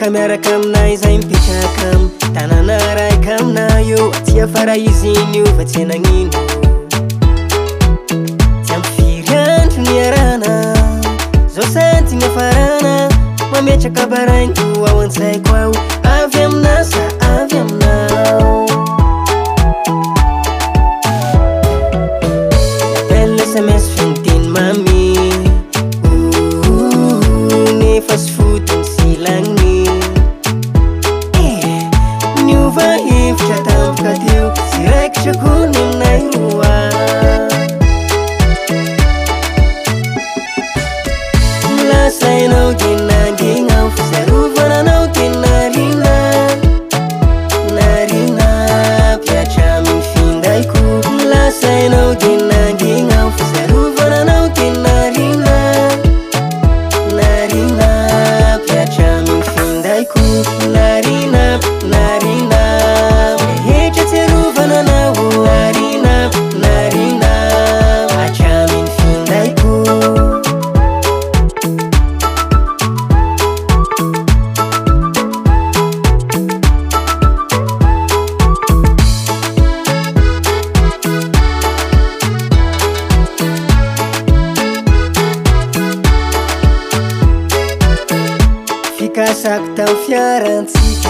afaka miaraka aminay zay mipetraka am tanana raika aminay io aty afara izy iny io fa tsy nagnino ty ampifiry andro niarana zao santigny afarana mametraka baraingo ao an-tsaiko ao avy aminao sa avy aminao appelle SMS finteny mami nefa sy fotony silagny niova hevitra tampoka teo sy raikitra kony aminay roa milasa ianao de nandegnao fa sarovananao de narina piatra amin'ny findaiko milasa ianao de nandegnao fa sarovananao de narina piatra amin'ny findaiko narina rehetra tsy arovananao narina hatramin'ny findaiko fikasako tao fiarantsika